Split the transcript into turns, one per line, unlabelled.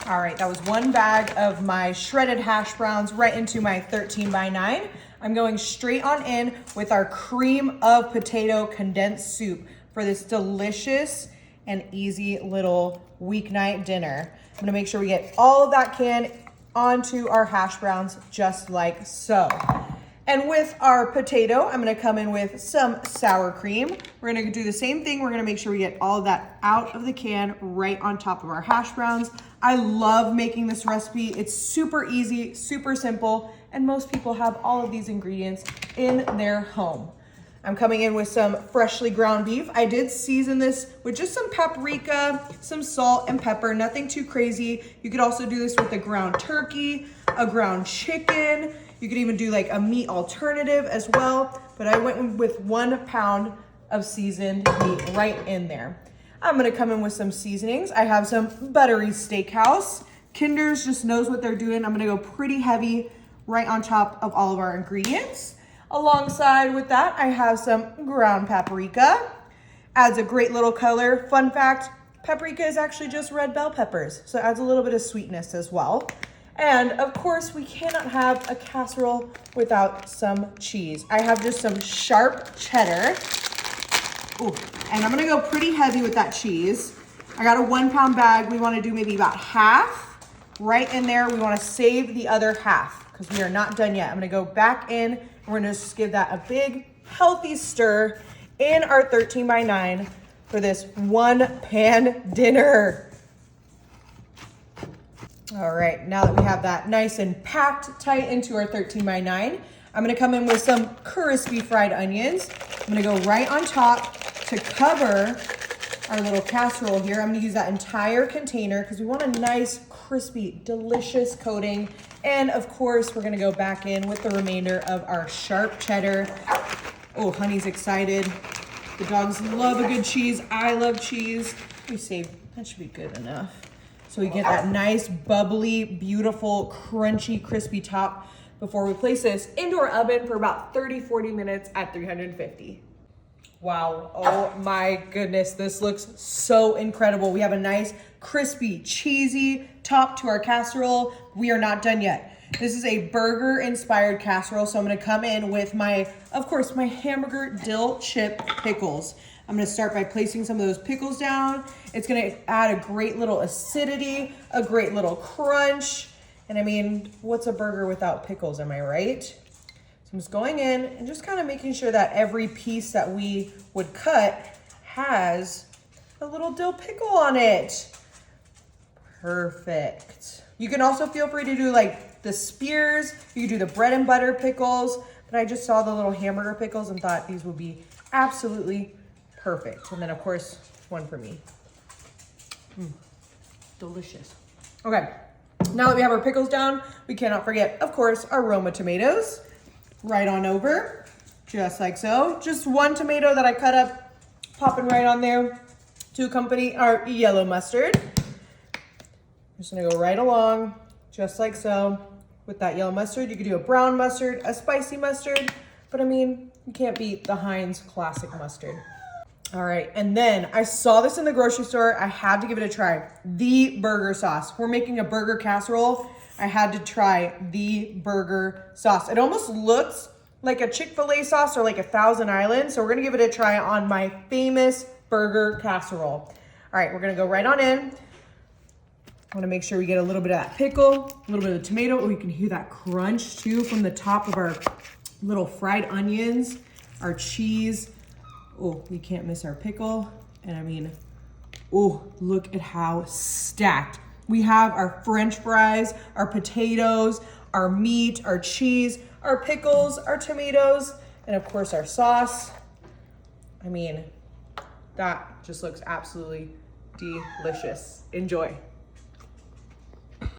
All right, that was one bag of my shredded hash browns right into my 13 by 9. I'm going straight on in with our cream of potato condensed soup for this delicious and easy little weeknight dinner. I'm gonna make sure we get all of that can onto our hash browns just like so. And with our potato, I'm gonna come in with some sour cream. We're gonna do the same thing. We're gonna make sure we get all of that out of the can right on top of our hash browns. I love making this recipe. It's super easy, super simple, and most people have all of these ingredients in their home. I'm coming in with some freshly ground beef. I did season this with just some paprika, some salt and pepper, nothing too crazy. You could also do this with a ground turkey, a ground chicken. You could even do like a meat alternative as well, but I went with 1 pound of seasoned meat right in there. I'm gonna come in with some seasonings. I have some buttery steakhouse. Kinder's just knows what they're doing. I'm gonna go pretty heavy right on top of all of our ingredients. Alongside with that, I have some ground paprika. Adds a great little color. Fun fact, paprika is actually just red bell peppers, so it adds a little bit of sweetness as well. And of course, we cannot have a casserole without some cheese. I have just some sharp cheddar. Ooh, and I'm gonna go pretty heavy with that cheese. I got a 1 pound bag. We wanna do maybe about half right in there. We wanna save the other half because we are not done yet. I'm gonna go back in and we're gonna just give that a big, healthy stir in our 13 by 9 for this 1 pan dinner. All right, now that we have that nice and packed tight into our 13 by 9, I'm gonna come in with some crispy fried onions. I'm gonna go right on top to cover our little casserole here. I'm gonna use that entire container because we want a nice, crispy, delicious coating. And of course, we're gonna go back in with the remainder of our sharp cheddar. Oh, honey's excited. The dogs love a good cheese. I love cheese. We saved, that should be good enough. So we get that nice, bubbly, beautiful, crunchy, crispy top before we place this into our oven for about 30-40 minutes at 350. Wow, oh my goodness, this looks so incredible. We have a nice, crispy, cheesy top to our casserole. We are not done yet. This is a burger-inspired casserole, so I'm gonna come in with of course, my hamburger dill chip pickles. I'm gonna start by placing some of those pickles down. It's gonna add a great little acidity, a great little crunch. And I mean, what's a burger without pickles, am I right? So I'm just going in and just kind of making sure that every piece that we would cut has a little dill pickle on it. Perfect. You can also feel free to do like the spears. You can do the bread and butter pickles, but I just saw the little hamburger pickles and thought these would be absolutely perfect. And then of course, one for me. Delicious. Okay, now that we have our pickles down, we cannot forget, of course, our Roma tomatoes. Right on over, just like so. Just 1 tomato that I cut up, popping right on there to accompany our yellow mustard. I'm just gonna go right along, just like so. With that yellow mustard, you could do a brown mustard, a spicy mustard, but I mean, you can't beat the Heinz classic mustard. All right, and then I saw this in the grocery store. I had to give it a try. The burger sauce. We're making a burger casserole. I had to try the burger sauce. It almost looks like a Chick-fil-A sauce or like a Thousand Island. So we're gonna give it a try on my famous burger casserole. All right, we're gonna go right on in. I wanna make sure we get a little bit of that pickle, a little bit of the tomato. Oh, you can hear that crunch too from the top of our little fried onions, our cheese. Oh, we can't miss our pickle. And I mean, oh, look at how stacked. We have our French fries, our potatoes, our meat, our cheese, our pickles, our tomatoes, and of course our sauce. I mean, that just looks absolutely delicious. Enjoy.